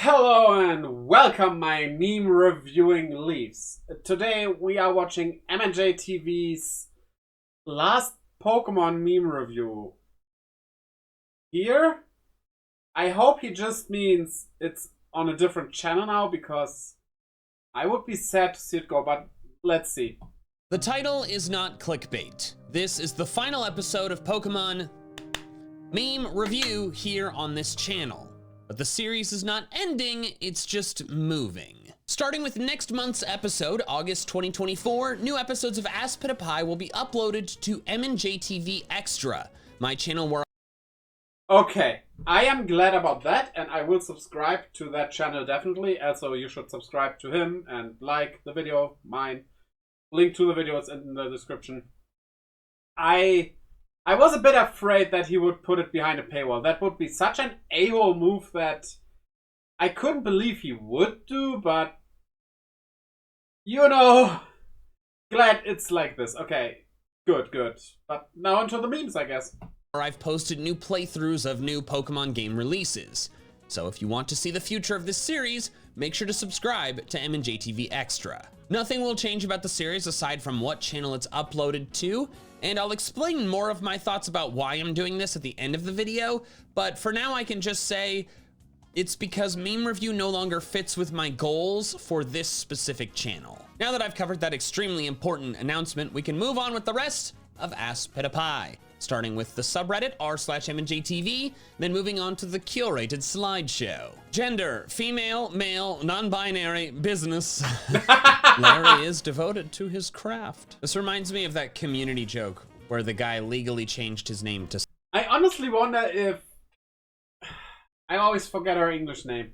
Hello and welcome my meme reviewing leaves. Today we are watching MAndJTV's last Pokemon meme review. Here? I hope he just means it's on a different channel now, because I would be sad to see it go, but let's see. The title is not clickbait. This is the final episode of Pokemon meme review here on this channel. But the series is not ending, it's just moving. Starting with next month's episode, August 2024, new episodes of Byebye will be uploaded to MAndJTV Extra, my channel where Okay, I am glad about that, and I will subscribe to that channel definitely. Also, you should subscribe to him and like the video, mine. Link to the videos in the description. I was a bit afraid that he would put it behind a paywall. That would be such an a-hole move that I couldn't believe he would do, but you know, glad it's like this. Okay, good. But now onto the memes, I guess. I've posted new playthroughs of new Pokemon game releases. So if you want to see the future of this series, make sure to subscribe to MAndJTV Extra. Nothing will change about the series aside from what channel it's uploaded to, and I'll explain more of my thoughts about why I'm doing this at the end of the video, but for now I can just say it's because meme review no longer fits with my goals for this specific channel. Now that I've covered that extremely important announcement, we can move on with the rest of Byebye. Starting with the subreddit r/MAndJTV, then moving on to the curated slideshow. Gender, female, male, non-binary, business. Larry is devoted to his craft. This reminds me of that Community joke where the guy legally changed his name to... I honestly wonder if... I always forget her English name.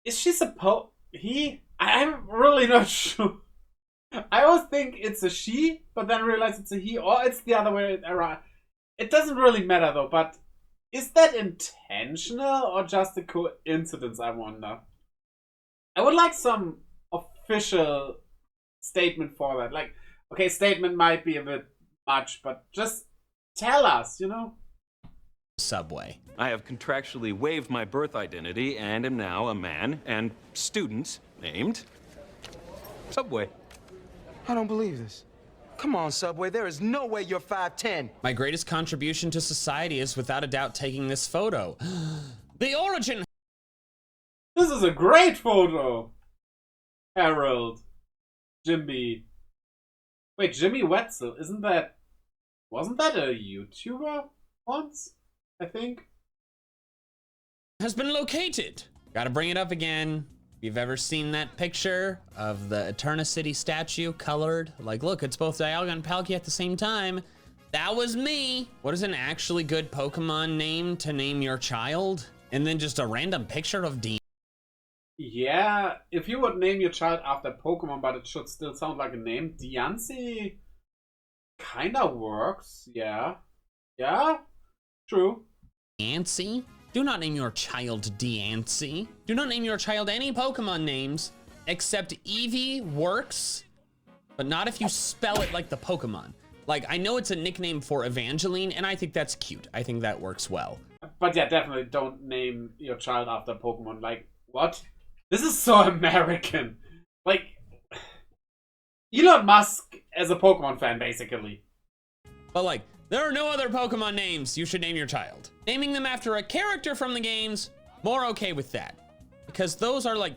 Is she supposed... I'm really not sure. I always think it's a she, but then realize it's a he, or it's the other way around. It doesn't really matter though, but is that intentional or just a coincidence, I wonder? I would like some official statement for that. Like, okay, statement might be a bit much, but just tell us, you know? Subway. I have contractually waived my birth identity and am now a man and student named Subway. I don't believe this. Come on, Subway, there is no way you're 5'10". My greatest contribution to society is without a doubt taking this photo. The origin. This is a great photo. Harold. Jimmy. Wait, Jimmy Wetzel, wasn't that a YouTuber once? I think. Has been located. Gotta bring it up again. If you've ever seen that picture of the Eternity statue colored, like, look, it's both Dialga and Palkia at the same time. That was me. What is an actually good Pokemon name to name your child? And then just a random picture of D. Yeah, if you would name your child after Pokemon, but it should still sound like a name, Diancie kinda works, yeah. Yeah, true. Diancie? Do not name your child Diancie. Do not name your child any Pokemon names, except Eevee works, but not if you spell it like the Pokemon. Like, I know it's a nickname for Evangeline, and I think that's cute. I think that works well. But yeah, definitely don't name your child after Pokemon. Like, what? This is so American. Like, Elon Musk as a Pokemon fan, basically. But like, there are no other Pokemon names you should name your child. Naming them after a character from the games, more okay with that. Because those are like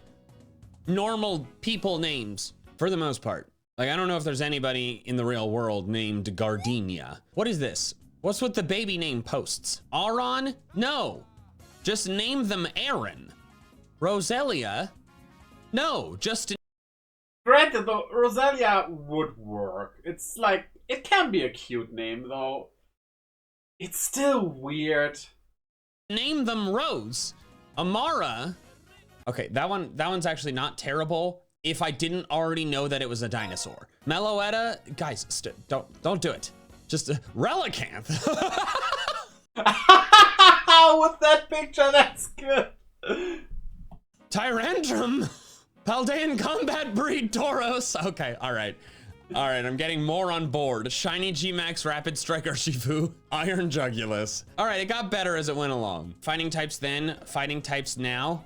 normal people names for the most part. Like, I don't know if there's anybody in the real world named Gardenia. What is this? What's with the baby name posts? Aron? No. Just name them Aaron. Roselia? No, just... Granted, though, Roselia would work. It's like, it can be a cute name, though. It's still weird. Name them Rose. Amara. Okay, that one's actually not terrible if I didn't already know that it was a dinosaur. Meloetta, guys, don't do it. Just Relicanth. With that picture, that's good. Tyrantrum. Paldean combat breed Tauros. Okay, all right. All right, I'm getting more on board. Shiny G-Max, Rapid Strike Urshifu, Iron Jugulus. All right, it got better as it went along. Fighting types then, fighting types now.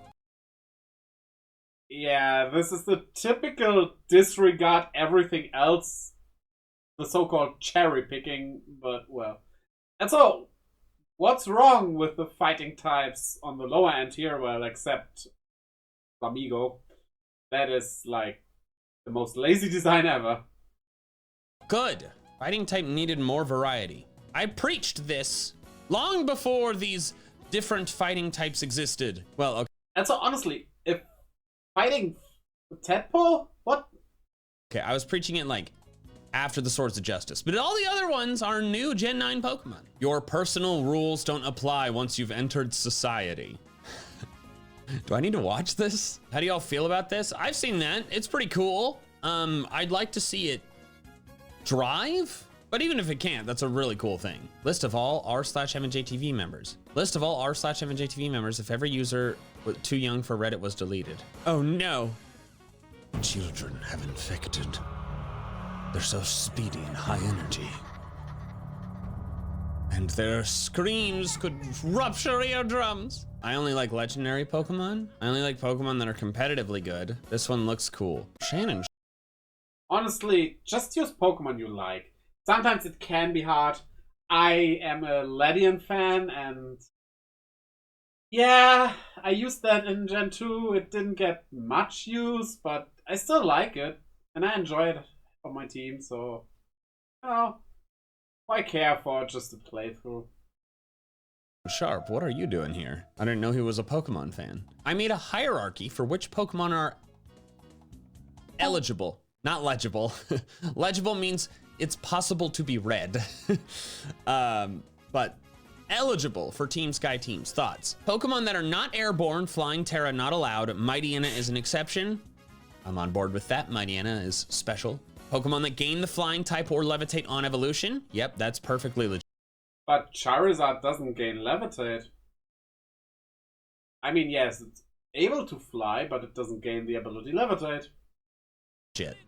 Yeah, this is the typical disregard everything else, the so-called cherry picking, but well. And so, what's wrong with the fighting types on the lower end here? Well, except Flamigo. That is like the most lazy design ever. Good. Fighting type needed more variety. I preached this long before these different fighting types existed. Well, okay. And so honestly, if fighting Tadpole? What? Okay, I was preaching it like after the Swords of Justice, but all the other ones are new Gen 9 Pokemon. Your personal rules don't apply once you've entered society. Do I need to watch this? How do y'all feel about this? I've seen that. It's pretty cool. I'd like to see it drive, but even if it can't, that's a really cool thing. List of all r/MAndJTV members. List of all r/MAndJTV members if every user too young for Reddit was deleted. Oh no. Children have infected. They're so speedy and high energy. And their screams could rupture eardrums. I only like legendary Pokemon. I only like Pokemon that are competitively good. This one looks cool. Shannon. Honestly, just use Pokemon you like. Sometimes it can be hard. I am a Ledian fan, and yeah, I used that in Gen 2. It didn't get much use, but I still like it, and I enjoy it for my team, so, you know, why care for just a playthrough? Sharp, what are you doing here? I didn't know he was a Pokemon fan. I made a hierarchy for which Pokemon are eligible, not legible. Legible means it's possible to be read. But eligible for Team Sky teams. Thoughts? Pokemon that are not airborne, Flying Terra not allowed. Mightyena is an exception. I'm on board with that. Mightyena is special. Pokemon that gain the flying type or levitate on evolution. Yep, that's perfectly legit. But Charizard doesn't gain Levitate. I mean, yes, it's able to fly, but it doesn't gain the ability Levitate.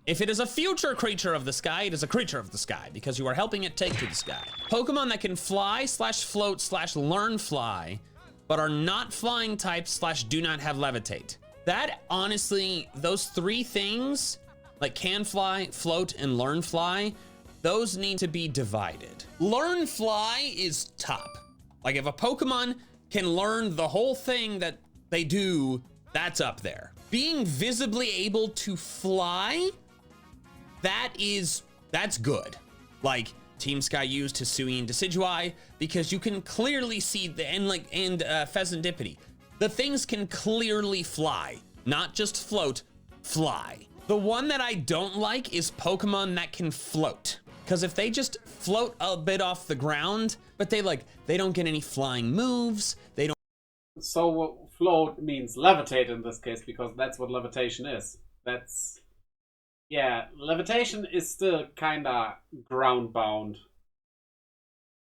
If it is a future creature of the sky, it is a creature of the sky because you are helping it take to the sky. Pokemon that can fly / float / learn fly, but are not flying types / do not have levitate. That honestly, those three things, like can fly, float, and learn fly, those need to be divided. Learn fly is top. Like if a Pokemon can learn the whole thing that they do, that's up there. Being visibly able to fly, that's good. Like Team Sky used Hisui and Decidueye because you can clearly see the and Pheasantipity. The things can clearly fly, not just float, fly. The one that I don't like is Pokemon that can float. Because if they just float a bit off the ground, but they don't get any flying moves, they don't. So float means levitate in this case, because that's what levitation is. Yeah, levitation is still kinda ground bound.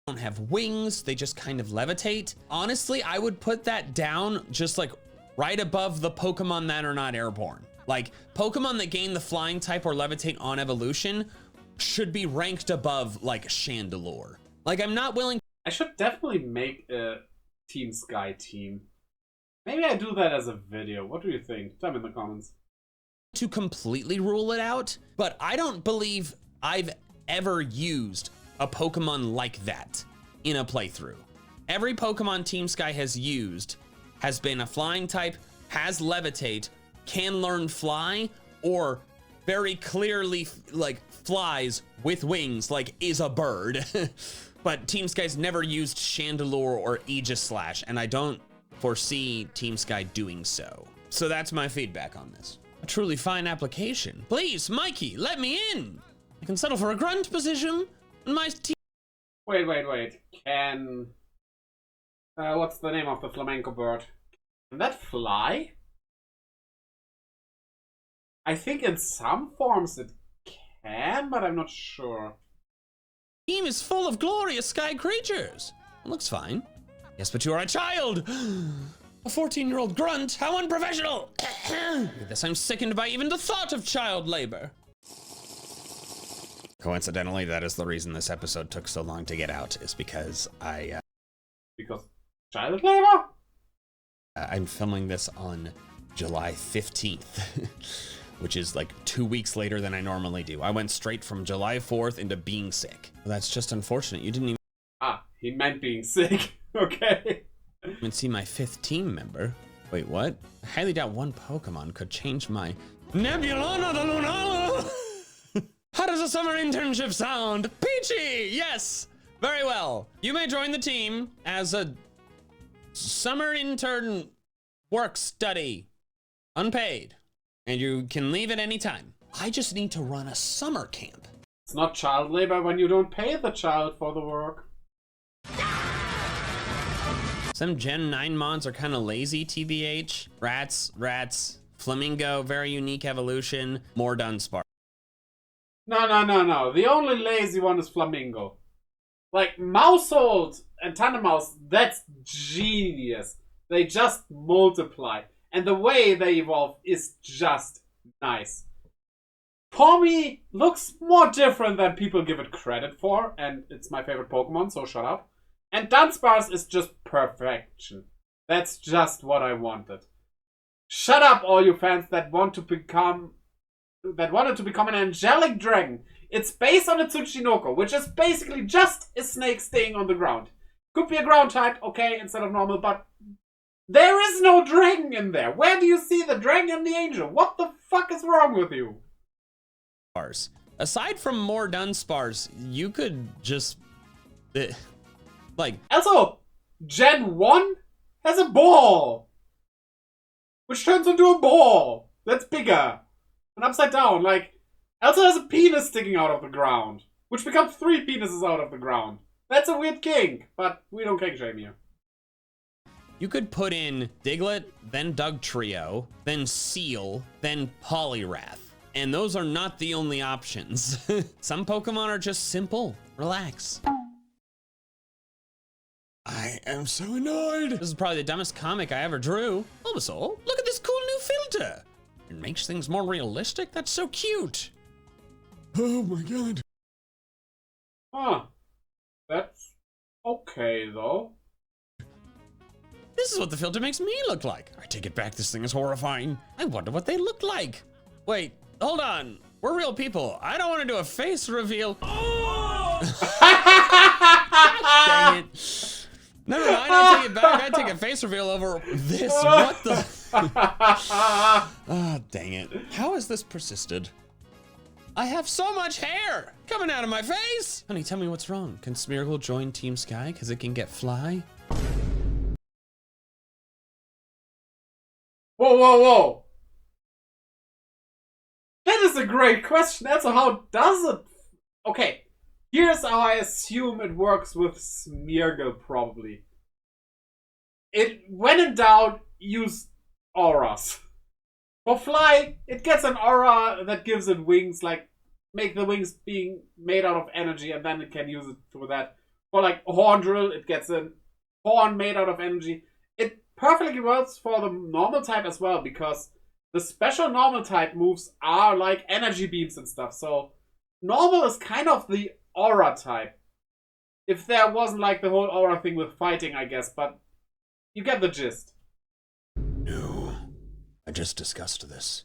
Don't have wings, they just kind of levitate. Honestly, I would put that down just like right above the Pokemon that are not airborne. Like Pokemon that gain the flying type or levitate on evolution should be ranked above like Chandelure. Like I'm not willing. I should definitely make a Team Sky team. Maybe I do that as a video. What do you think? Tell me in the comments. To completely rule it out, but I don't believe I've ever used a Pokemon like that in a playthrough. Every Pokemon Team Sky has used has been a flying type, has levitate, can learn fly, or very clearly like flies with wings, like is a bird. But Team Sky's never used Chandelure or Aegis Slash, and I don't foresee Team Sky doing so. So that's my feedback on this. A truly fine application. Please, Mikey, let me in. I can settle for a grunt position on my team. Wait. Can... what's the name of the flamenco bird? Can that fly? I think in some forms it can, but I'm not sure. Team is full of glorious sky creatures. It looks fine. Yes, but you are a child. A 14-year-old grunt. How unprofessional. With this, I'm sickened by even the thought of child labor. Coincidentally, that is the reason this episode took so long to get out, is because Because child labor? I'm filming this on July 15th, which is like 2 weeks later than I normally do. I went straight from July 4th into being sick. Well, that's just unfortunate. You didn't Ah, he meant being sick. Okay. even see my 5th team member. Wait, what? I highly doubt one Pokemon could change my Nebulana the Lunala. How does a summer internship sound? Peachy! Yes! Very well. You may join the team as a summer intern work study. Unpaid. And you can leave at any time. I just need to run a summer camp. It's not child labor when you don't pay the child for the work. Some Gen 9 mons are kind of lazy, TBH. Rats, Flamingo, very unique evolution, more Dunsparce. No. The only lazy one is Flamingo. Like, Mousehold and Tandemaus, that's genius. They just multiply. And the way they evolve is just nice. Pawmi looks more different than people give it credit for, and it's my favorite Pokemon, so shut up. And Dunsparce is just perfection. That's just what I wanted. Shut up, all you fans that wanted to become an angelic dragon. It's based on a Tsuchinoko, which is basically just a snake staying on the ground. Could be a ground type, okay, instead of normal, but there is no dragon in there. Where do you see the dragon and the angel? What the fuck is wrong with you? Aside from more Dunsparce, you could just Also, Gen 1 has a ball, which turns into a ball that's bigger and upside down. Like, also has a penis sticking out of the ground, which becomes 3 penises out of the ground. That's a weird kink, but we don't kink shame you. You could put in Diglett, then Dugtrio, then Seal, then Poliwrath. And those are not the only options. Some Pokemon are just simple. Relax. I am so annoyed. This is probably the dumbest comic I ever drew. Bulbasaur, look at this cool new filter. It makes things more realistic. That's so cute. Oh my god. Huh. That's okay, though. This is what the filter makes me look like. I take it back, this thing is horrifying. I wonder what they look like. Wait, hold on. We're real people. I don't want to do a face reveal. Oh! Dang it. Never mind, I take it back. I take a face reveal over this. What the? Ah, dang it. How has this persisted? I have so much hair coming out of my face. Honey, tell me what's wrong. Can Smeargle join Team Sky because it can get fly? Whoa. That is a great question. Also, how does it? Okay, here's how I assume it works with Smeargle, probably. When in doubt, use auras. For fly, it gets an aura that gives it wings, like, make the wings being made out of energy, and then it can use it for that. For, like, horn drill, it gets a horn made out of energy. It perfectly works for the normal type as well, because the special normal type moves are like energy beams and stuff. So normal is kind of the aura type. If there wasn't like the whole aura thing with fighting, I guess, but you get the gist. No, I just discussed this.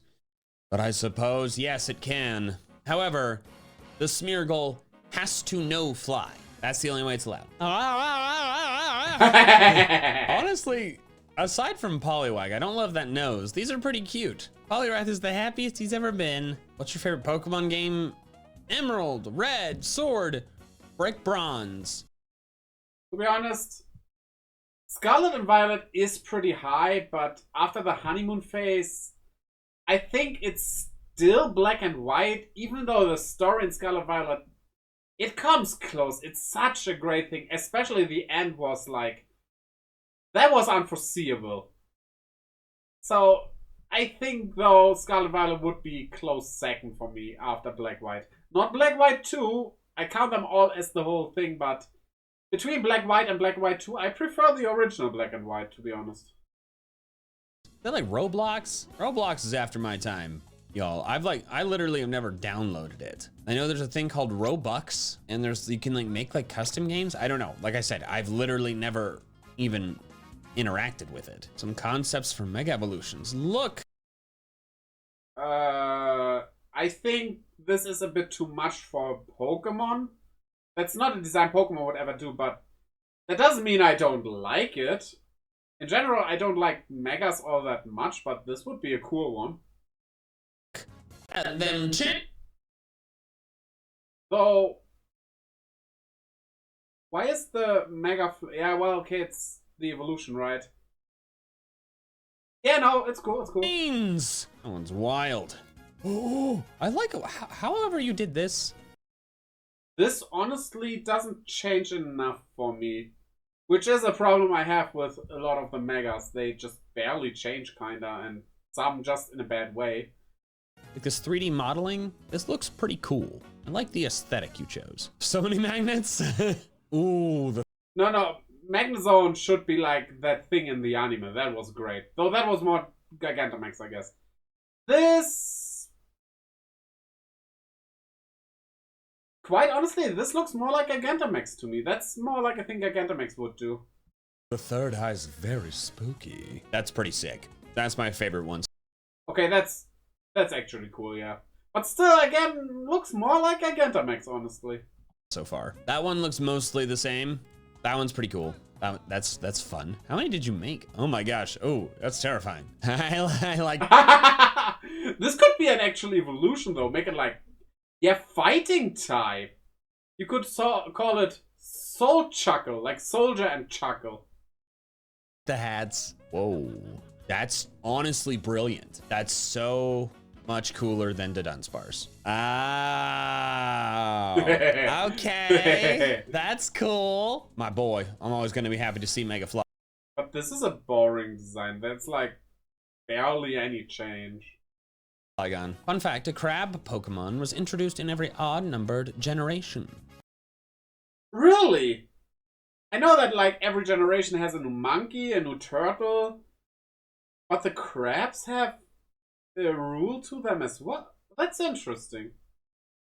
But I suppose, yes, it can. However, the Smeargle has to know fly. That's the only way it's allowed. Honestly, aside from Poliwag, I don't love that nose. These are pretty cute. Poliwrath is the happiest he's ever been. What's your favorite Pokemon game? Emerald, Red, Sword, Brick Bronze. To be honest, Scarlet and Violet is pretty high, but after the honeymoon phase, I think it's still Black and White, even though the story in Scarlet Violet, it comes close. It's such a great thing, especially the end was like, that was unforeseeable. So I think though Scarlet Violet would be close second for me after Black White. Not Black White 2, I count them all as the whole thing, but between Black White and Black White 2, I prefer the original Black and White, to be honest. Is that like Roblox? Roblox is after my time. y'all. I literally have never downloaded it. I know there's a thing called Robux, and you can like make like custom games. I don't know. Like I said, I've literally never even interacted with it. Some concepts for Mega Evolutions. Look. I think this is a bit too much for Pokemon. That's not a design Pokemon would ever do, but that doesn't mean I don't like it. In general, I don't like Megas all that much, but this would be a cool one. And then So, why is the Mega... Yeah, well, okay, it's the evolution, right? Yeah, no, it's cool, it's cool. That one's wild. Oh, I like it. However you did this. This honestly doesn't change enough for me. Which is a problem I have with a lot of the Megas. They just barely change, kinda, and some just in a bad way. Like this 3D modeling, this looks pretty cool. I like the aesthetic you chose. So many magnets. Ooh, No, Magnezone should be like that thing in the anime. That was great. Though that was more Gigantamax, I guess. This... Quite honestly, this looks more like Gigantamax to me. That's more like a thing Gigantamax would do. The third eye is very spooky. That's pretty sick. That's my favorite one. Okay, that's actually cool, yeah. But still, again, looks more like Gigantamax, honestly. So far. That one looks mostly the same. That one's pretty cool. That's fun. How many did you make? Oh my gosh. Oh, that's terrifying. I like... This could be an actual evolution, though. Make it like... Yeah, fighting type. You could call it Soul Chuckle, like Soldier and Chuckle. The hats. Whoa. That's honestly brilliant. That's so much cooler than the Dunsparce. Oh, okay. That's cool. My boy, I'm always going to be happy to see Mega Fly. But this is a boring design. That's like barely any change. Fun fact, a crab Pokemon was introduced in every odd-numbered generation. Really? I know that like every generation has a new monkey, a new turtle, but the crabs have a rule to them as well. That's interesting.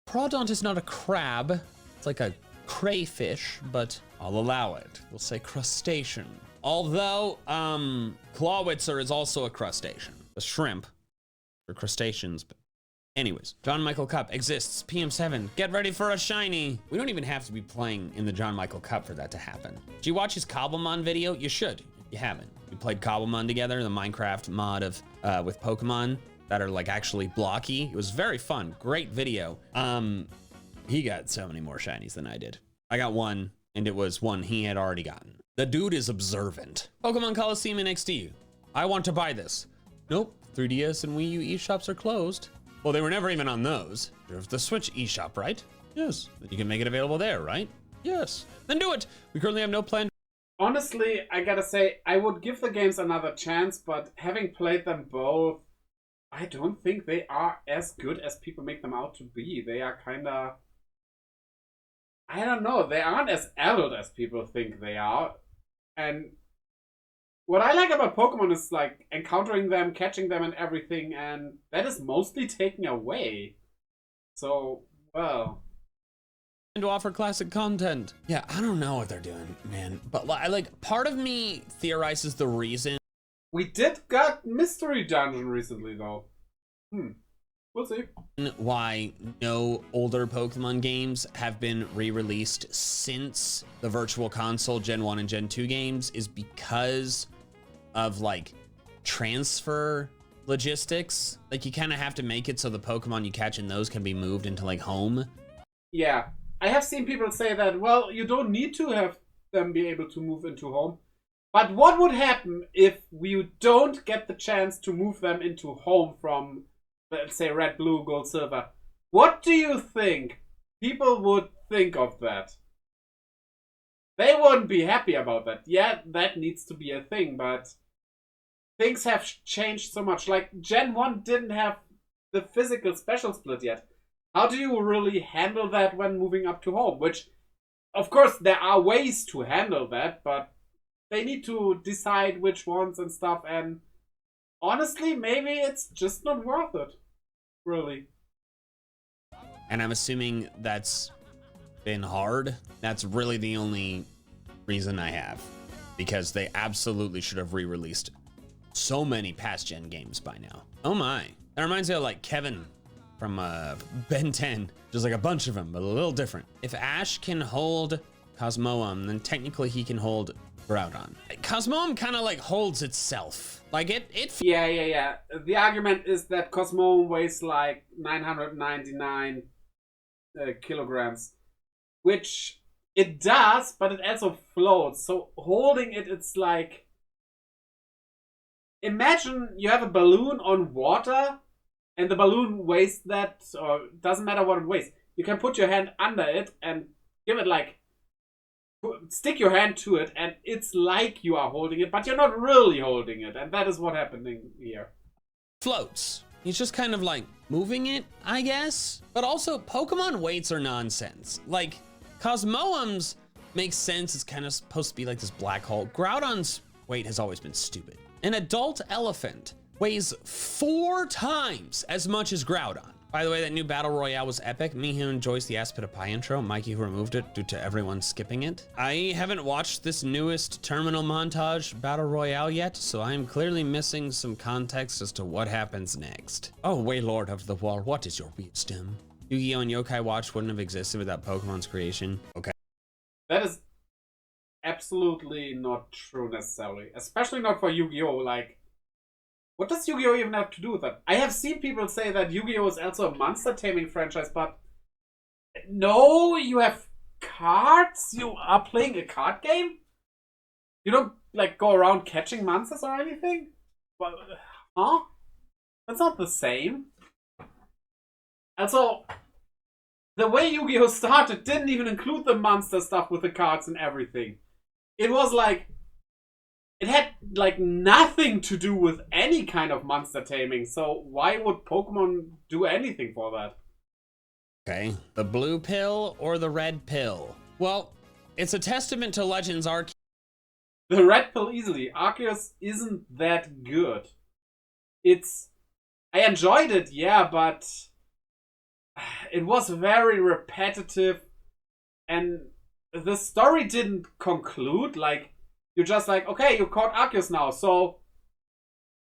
Prodont is not a crab. It's like a crayfish, but I'll allow it. We'll say crustacean. Although, Clawitzer is also a crustacean. A shrimp. Or crustaceans, but anyways. John Michael Cup exists. PM7. Get ready for a shiny. We don't even have to be playing in the John Michael Cup for that to happen. Did you watch his Cobblemon video? You should. If you haven't. We played Cobblemon together, the Minecraft mod of with Pokemon that are like actually blocky. It was very fun. Great video. He got so many more shinies than I did. I got one, and it was one he had already gotten. The dude is observant. Pokemon Coliseum in XD. I want to buy this. Nope. 3DS and Wii U eShops are closed. Well, they were never even on those. There's the Switch eShop, right? Yes. Then you can make it available there, right? Yes. Then do it. We currently have no plan. Honestly, I gotta say, I would give the games another chance, but having played them both, I don't think they are as good as people make them out to be. They are kinda... I don't know, they aren't as adult as people think they are. And what I like about Pokemon is like encountering them, catching them and everything, and that is mostly taken away. So, well... To offer classic content. Yeah, I don't know what they're doing, man. But like, part of me theorizes the reason. We did got Mystery Dungeon recently, though. We'll see. Why no older Pokemon games have been re-released since the Virtual Console Gen 1 and Gen 2 games is because of like transfer logistics. Like you kind of have to make it so the Pokemon you catch in those can be moved into like home. Yeah. I have seen people say that, well, you don't need to have them be able to move into home. But what would happen if we don't get the chance to move them into home from, let's say, Red, Blue, Gold, Silver? What do you think people would think of that? They wouldn't be happy about that. Yeah, that needs to be a thing, but things have changed so much. Like, Gen 1 didn't have the physical special split yet. How do you really handle that when moving up to home? Which, of course, there are ways to handle that, but they need to decide which ones and stuff, and honestly, maybe it's just not worth it. really. And I'm assuming that's been hard. That's really the only reason I have, because they absolutely should have re-released so many past gen games by now. Oh my. That reminds me of like Kevin from Ben 10. Just like a bunch of them, but a little different. If Ash can hold Cosmoem, then technically he can hold Groudon. Cosmoem kind of like holds itself. Like it Yeah. The argument is that Cosmo weighs like 999 kilograms, which it does, but it also floats. So holding it, it's like, imagine you have a balloon on water and the balloon weighs that, or doesn't matter what it weighs. You can put your hand under it and give it like, stick your hand to it, and it's like you are holding it, but you're not really holding it. And that is what happening here. floats. He's just kind of like moving it, I guess. But also, Pokemon weights are nonsense. Like, Cosmoem's makes sense. It's kind of supposed to be like this black hole. Groudon's weight has always been stupid. An adult elephant weighs 4 times as much as Groudon. By the way, that new Battle Royale was epic. Me who enjoys the Aspidapie intro, Mikey who removed it due to everyone skipping it. I haven't watched this newest Terminal Montage Battle Royale yet, so I am clearly missing some context as to what happens next. Oh, Waylord of the Wall, what is your wisdom? Yu-Gi-Oh! And Yokai Watch wouldn't have existed without Pokemon's creation. Okay. That is absolutely not true necessarily. Especially not for Yu-Gi-Oh! Like, what does Yu-Gi-Oh! Even have to do with that? I have seen people say that Yu-Gi-Oh! Is also a monster taming franchise, but no, you have cards? You are playing a card game? You don't, like, go around catching monsters or anything? Well, huh? That's not the same. Also, the way Yu-Gi-Oh! Started didn't even include the monster stuff with the cards and everything. It was like, it had like nothing to do with any kind of monster taming, so why would Pokemon do anything for that? Okay, the blue pill or the red pill? Well, it's a testament to Legends Arceus. The red pill easily. Arceus isn't that good. I enjoyed it, yeah, but it was very repetitive and the story didn't conclude. Like, you're just like, okay, you caught Arceus now, so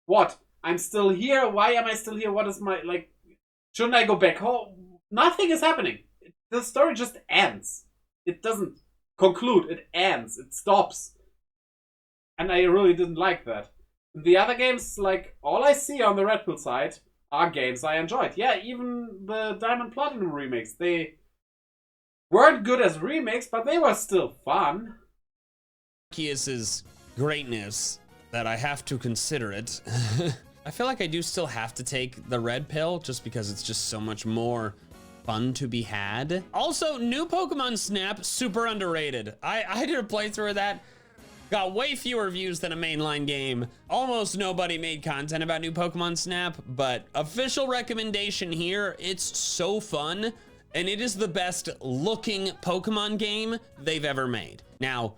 what? I'm still here? Why am I still here? What is my, like, shouldn't I go back home? Nothing is happening. The story just ends. It doesn't conclude, it ends, it stops. And I really didn't like that. The other games, like, all I see on the Red Pill side are games I enjoyed. Yeah, even the Diamond Platinum remakes, they weren't good as remakes, but they were still fun. Arceus's greatness that I have to consider it. I feel like I do still have to take the red pill just because it's just so much more fun to be had. Also, new Pokemon Snap, super underrated. I did a playthrough of that. Got way fewer views than a mainline game. Almost nobody made content about new Pokemon Snap, but official recommendation here, it's so fun, and it is the best looking Pokemon game they've ever made. Now,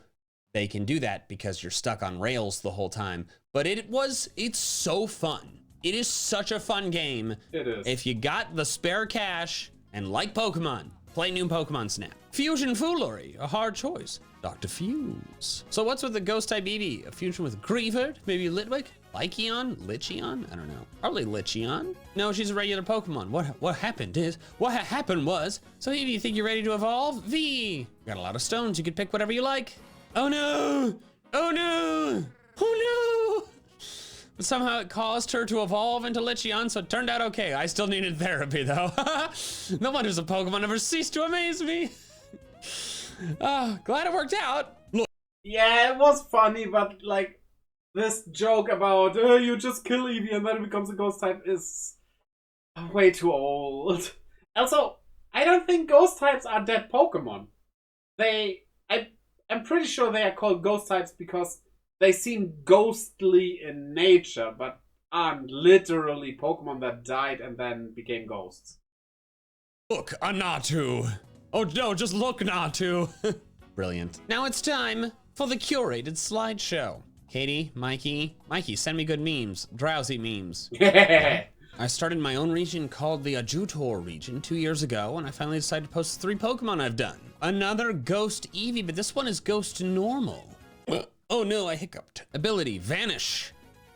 they can do that because you're stuck on rails the whole time, but it's so fun. It is such a fun game. It is. If you got the spare cash and like Pokemon, play new Pokemon Snap. Fusion Foolery, a hard choice. Dr. Fuse. So what's with the ghost type Eevee? A fusion with Grievert? Maybe Litwick? Lycion? Licheon? I don't know. Probably Licheon. No, she's a regular Pokemon. What happened was, so Eevee, you think you're ready to evolve? V! Got a lot of stones, you could pick whatever you like. Oh no! Oh no! Oh no! But somehow it caused her to evolve into Licheon, so it turned out okay. I still needed therapy though. No wonder a Pokemon never ceased to amaze me. Oh, glad it worked out. Look. Yeah, it was funny, but like, this joke about you just kill Eevee and then it becomes a ghost type is way too old. Also, I don't think ghost types are dead Pokemon. I'm pretty sure they are called ghost types because they seem ghostly in nature, but aren't literally Pokemon that died and then became ghosts. Look, a Natu. Oh no, just look, Natu. Brilliant. Now it's time for the curated slideshow. Katie, Mikey, send me good memes. Drowsy memes. Yeah. I started my own region called the Ajutor region 2 years ago, and I finally decided to post the 3 Pokemon I've done. Another Ghost Eevee, but this one is Ghost Normal. Oh no, I hiccuped. Ability, Vanish.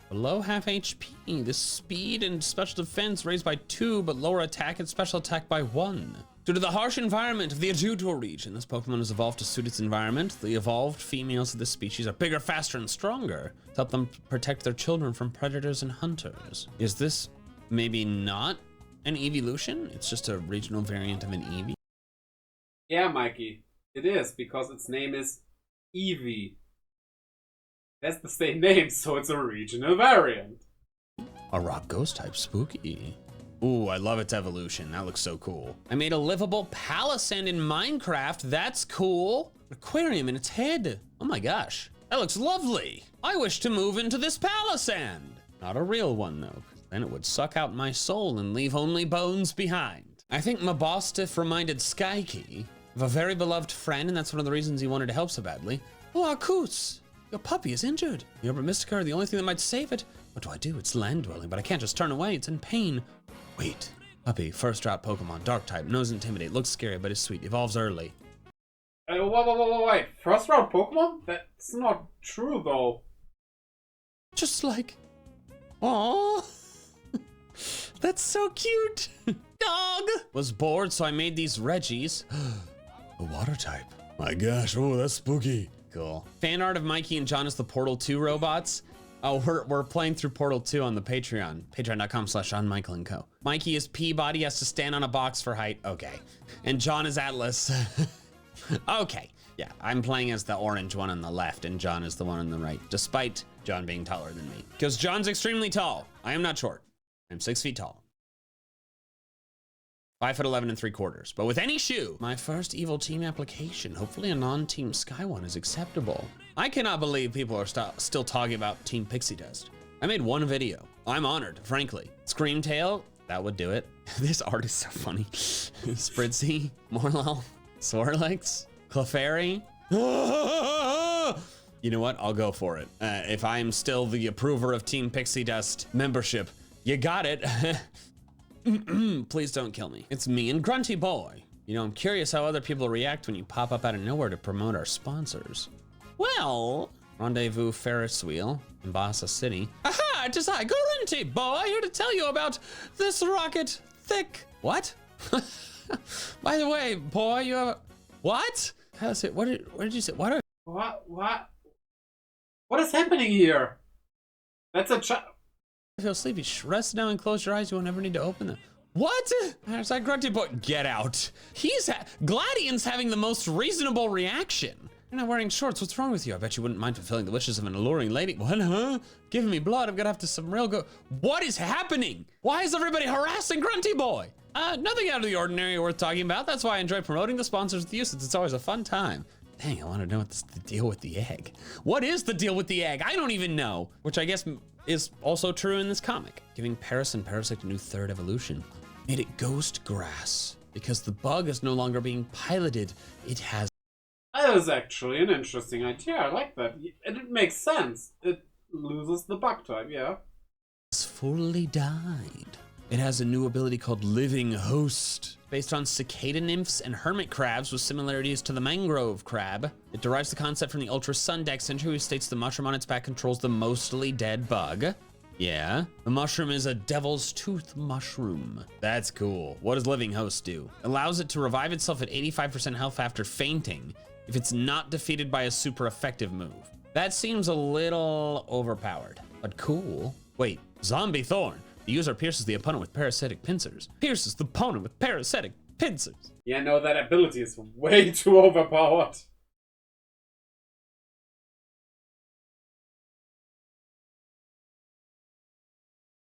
Below half HP, the speed and special defense raised by 2, but lower attack and special attack by 1. Due to the harsh environment of the Ajutor region, this Pokemon has evolved to suit its environment. The evolved females of this species are bigger, faster, and stronger to help them protect their children from predators and hunters. Is this maybe not an evolution? It's just a regional variant of an Eevee? Yeah, Mikey, it is, because its name is Eevee. That's the same name, so it's a regional variant. A rock ghost type, spooky. Ooh, I love its evolution. That looks so cool. I made a livable palisand in Minecraft. That's cool. Aquarium in its head. Oh my gosh, that looks lovely. I wish to move into this palisand. Not a real one though, because then it would suck out my soul and leave only bones behind. I think Mabostiff reminded Skykey of a very beloved friend, and that's one of the reasons he wanted to help so badly. Oh, Arcus, your puppy is injured. The Urban Mystica are the only thing that might save it. What do? It's land dwelling, but I can't just turn away. It's in pain. Wait. Puppy, first drop Pokemon, dark type, knows intimidate, looks scary, but is sweet, evolves early. Wait. First round Pokemon? That's not true, though. Just like... Aww. That's so cute. Dog! Was bored, so I made these Reggies. A water type. My gosh, oh, that's spooky. Cool. Fan art of Mikey and John as the Portal 2 robots. Oh, we're playing through Portal 2 on the Patreon. Patreon.com/JohnMichael&Co. Mikey is Peabody, has to stand on a box for height. Okay. And John is Atlas. Okay. Yeah, I'm playing as the orange one on the left, and John is the one on the right, despite John being taller than me. Because John's extremely tall. I am not short. I'm 6 feet tall. 5'11" 3/4. But with any shoe, my first Evil Team application. Hopefully a non-Team Sky one is acceptable. I cannot believe people are still talking about Team Pixie Dust. I made one video. I'm honored, frankly. Screamtail, that would do it. This art is so funny. Spritzy, Morlul, Swirlix, Clefairy. You know what? I'll go for it. If I'm still the approver of Team Pixie Dust membership, you got it. Please don't kill me. It's me and Grunty Boy. You know, I'm curious how other people react when you pop up out of nowhere to promote our sponsors. Well, Rendezvous Ferris Wheel, Mombasa City. Aha, it is I, Grunty Boy, here to tell you about this rocket thick. What? By the way, boy, you have a... What? How's it? What did you say? What? What is happening here? That's a I feel sleepy. Rest down and close your eyes. You won't ever need to open them. What? It's like Grunty Boy. Get out. Gladian's having the most reasonable reaction. You're not wearing shorts. What's wrong with you? I bet you wouldn't mind fulfilling the wishes of an alluring lady. What, huh? Giving me blood. I'm gonna have to some real go. What is happening? Why is everybody harassing Grunty Boy? Nothing out of the ordinary worth talking about. That's why I enjoy promoting the sponsors with you, since it's always a fun time. Dang, I want to know what's the deal with the egg. What is the deal with the egg? I don't even know. Which I guess is also true in this comic. Giving Paris and Parasect a new third evolution. Made it ghost grass. Because the bug is no longer being piloted. It has... That is actually an interesting idea. I like that. And it makes sense. It loses the bug type, yeah. It's fully died. It has a new ability called Living Host, based on cicada nymphs and hermit crabs with similarities to the mangrove crab. It derives the concept from the Ultra Sun Deck Center, who states the mushroom on its back controls the mostly dead bug. Yeah, the mushroom is a devil's tooth mushroom. That's cool. What does Living Host do? Allows it to revive itself at 85% health after fainting if it's not defeated by a super effective move. That seems a little overpowered, but cool. Wait, Zombie Thorn. The user pierces the opponent with parasitic pincers. Pierces the opponent with parasitic pincers. Yeah, no, that ability is way too overpowered.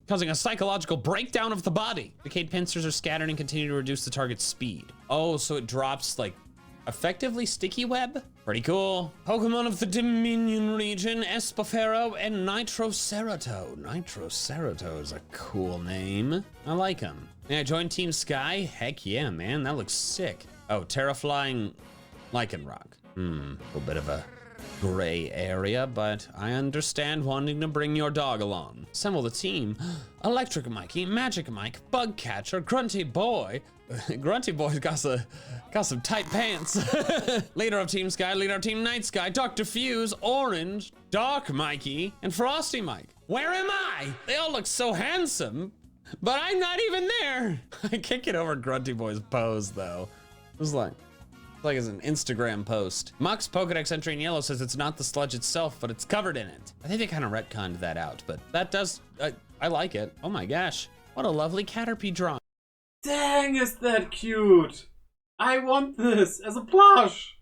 Causing a psychological breakdown of the body. Decayed pincers are scattered and continue to reduce the target's speed. Oh, so it drops like effectively sticky web? Pretty cool. Pokemon of the Dominion region, Espafero and Nitrocerato. Nitrocerato is a cool name. I like him. May I join Team Sky? Heck yeah, man, that looks sick. Oh, Terraflying Lycanroc. A little bit of a gray area, but I understand wanting to bring your dog along. Assemble the team. Electric Mikey, Magic Mike, Bug Catcher, Grunty Boy. Grunty Boy's got some tight pants. Leader of Team Sky, leader of Team Night Sky, Dr. Fuse, Orange, Dark Mikey, and Frosty Mike. Where am I? They all look so handsome, but I'm not even there. I can't get over Grunty Boy's pose though. It was like it's an Instagram post. Muck's Pokedex entry in yellow says it's not the sludge itself, but it's covered in it. I think they kind of retconned that out, but that does, I like it. Oh my gosh, what a lovely Caterpie drawing. Dang, is that cute? I want this as a plush.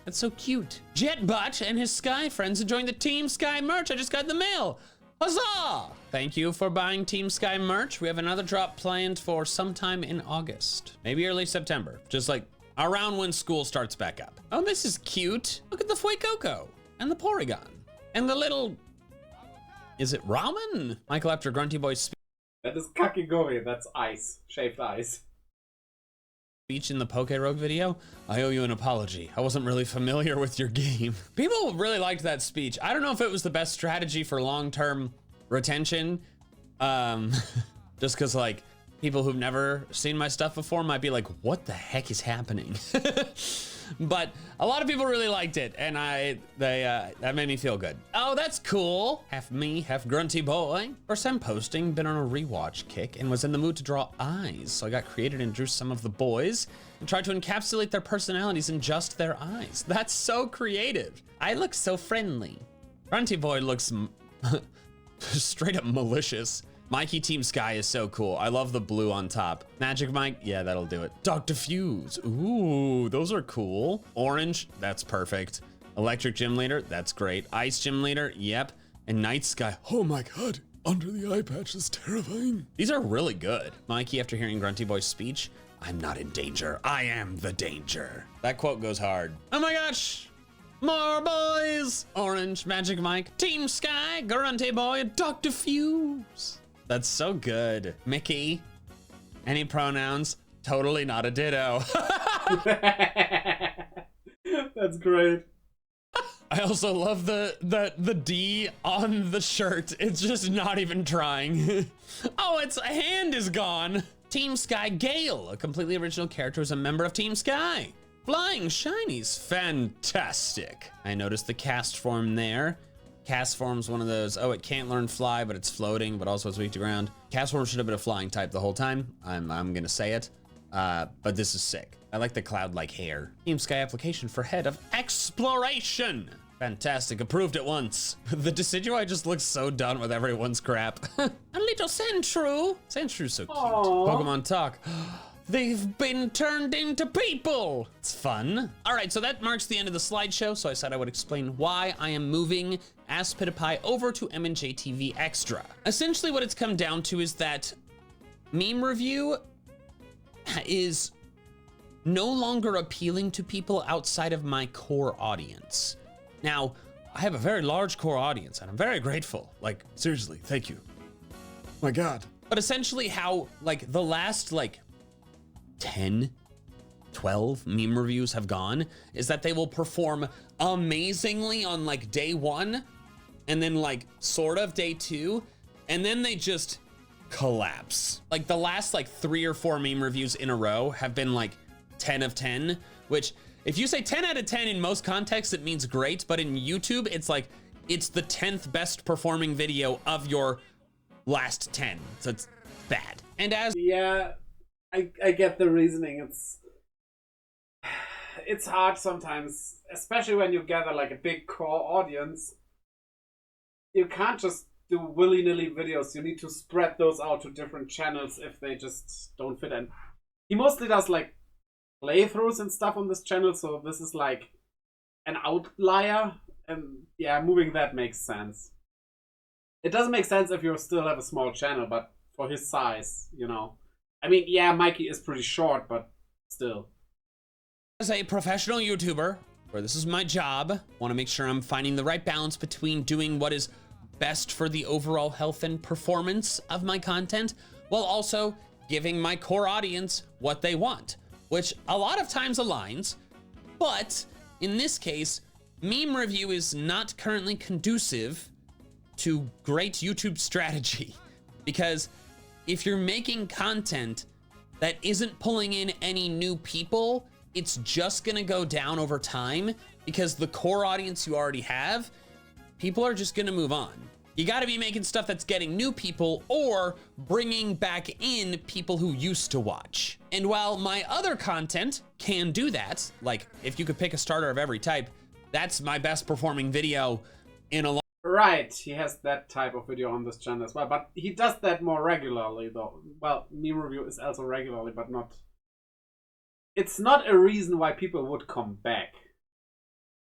That's so cute. Jetbutt and his Sky friends enjoying the Team Sky merch. I just got in the mail. Huzzah! Thank you for buying Team Sky merch. We have another drop planned for sometime in August, maybe early September, just like around when school starts back up. Oh, this is cute. Look at the Fuecoco and the Porygon and the little, is it ramen? Michael after Grunty Boy's That is kakigori, that's ice, shaved ice. Speech in the Poke Rogue video. I owe you an apology. I wasn't really familiar with your game. People really liked that speech. I don't know if it was the best strategy for long-term retention. Just cause like people who've never seen my stuff before might be like, what the heck is happening? But a lot of people really liked it, and that made me feel good. Oh, that's cool. Half me, half Grunty Boy. First time posting, been on a rewatch kick, and was in the mood to draw eyes. So I got creative and drew some of the boys and tried to encapsulate their personalities in just their eyes. That's so creative. I look so friendly. Grunty Boy looks straight up malicious. Mikey Team Sky is so cool. I love the blue on top. Magic Mike, yeah, that'll do it. Dr. Fuse, ooh, those are cool. Orange, that's perfect. Electric Gym Leader, that's great. Ice Gym Leader, yep. And Night Sky, oh my God, under the eye patch is terrifying. These are really good. Mikey, after hearing Grunty Boy's speech, I'm not in danger, I am the danger. That quote goes hard. Oh my gosh. More boys! Orange, Magic Mike, Team Sky, Grunty Boy, Dr. Fuse. That's so good. Mickey, any pronouns? Totally not a ditto. That's great. I also love the D on the shirt. It's just not even trying. Oh, its hand is gone. Team Sky Gale, a completely original character, is a member of Team Sky. Flying Shinies, fantastic. I noticed the cast form there. Cast form's one of those, oh, it can't learn fly, but it's floating, but also it's weak to ground. Cast form should have been a flying type the whole time. I'm gonna say it, but this is sick. I like the cloud-like hair. Team Sky application for head of exploration. Fantastic, approved at once. The Decidueye just looks so done with everyone's crap. A little Sandshrew. Sandshrew so cute. Aww. Pokemon talk. They've been turned into people. It's fun. All right, so that marks the end of the slideshow. So I said I would explain why I am moving AskPewDiePie over to MAndJTV Extra. Essentially what it's come down to is that meme review is no longer appealing to people outside of my core audience. Now, I have a very large core audience and I'm very grateful. Like, seriously, thank you. My God. But essentially how like the last like 10, 12 meme reviews have gone is that they will perform amazingly on like day 1 and then like sort of day 2 and then they just collapse. Like the last like 3 or 4 meme reviews in a row have been like 10 of 10, which if you say 10 out of 10 in most contexts, it means great, but in YouTube, it's like, it's the 10th best performing video of your last 10, so it's bad. And as yeah, I get the reasoning. It's hard sometimes, especially when you gather like a big core audience. You can't just do willy-nilly videos. You need to spread those out to different channels if they just don't fit in. He mostly does like playthroughs and stuff on this channel, so this is like an outlier, and yeah, moving that makes sense. It doesn't make sense if you still have a small channel, but for his size, you know. I mean, yeah, Mikey is pretty short, but still. As a professional YouTuber, where this is my job, want to make sure I'm finding the right balance between doing what is best for the overall health and performance of my content, while also giving my core audience what they want, which a lot of times aligns, but in this case, meme review is not currently conducive to great YouTube strategy. Because if you're making content that isn't pulling in any new people, it's just gonna go down over time because the core audience you already have, people are just gonna move on. You gotta be making stuff that's getting new people or bringing back in people who used to watch. And while my other content can do that, like if you could pick a starter of every type, that's my best performing video in a long Right, he has that type of video on this channel as well, but he does that more regularly though. Well, meme review is also regularly, but not... It's not a reason why people would come back.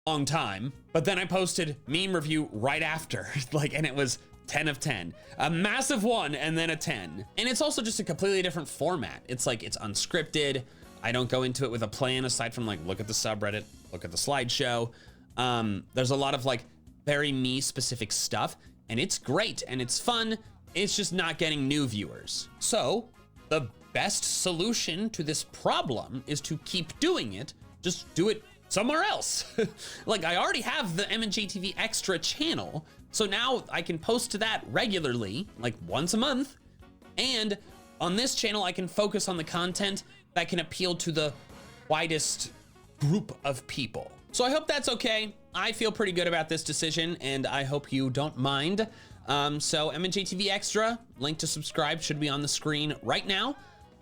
long time, but then I posted meme review right after, like, and it was 10 of 10. A massive 1 and then a 10. And it's also just a completely different format. It's like, it's unscripted. I don't go into it with a plan aside from like, look at the subreddit, look at the slideshow. There's a lot of like very me specific stuff and it's great and it's fun. It's just not getting new viewers. So the best solution to this problem is to keep doing it. Just do it somewhere else. Like I already have the MAndJTV extra channel. So now I can post to that regularly, like once a month. And on this channel, I can focus on the content that can appeal to the widest group of people. So I hope that's okay. I feel pretty good about this decision and I hope you don't mind. So MAndJTV extra, link to subscribe should be on the screen right now.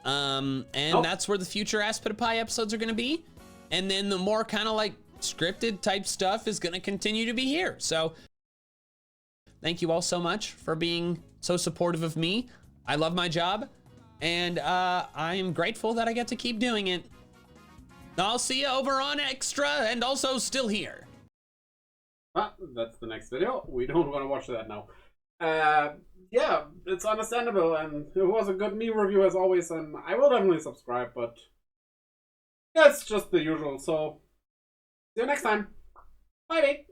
And that's where the future Byebye episodes are gonna be. And then the more kind of like scripted type stuff is gonna continue to be here. So thank you all so much for being so supportive of me. I love my job and I am grateful that I get to keep doing it. I'll see you over on Extra and also still here. That's the next video. We don't want to watch that now. Yeah, it's understandable and it was a good meme review as always and I will definitely subscribe, but yeah, it's just the usual. So see you next time. Bye.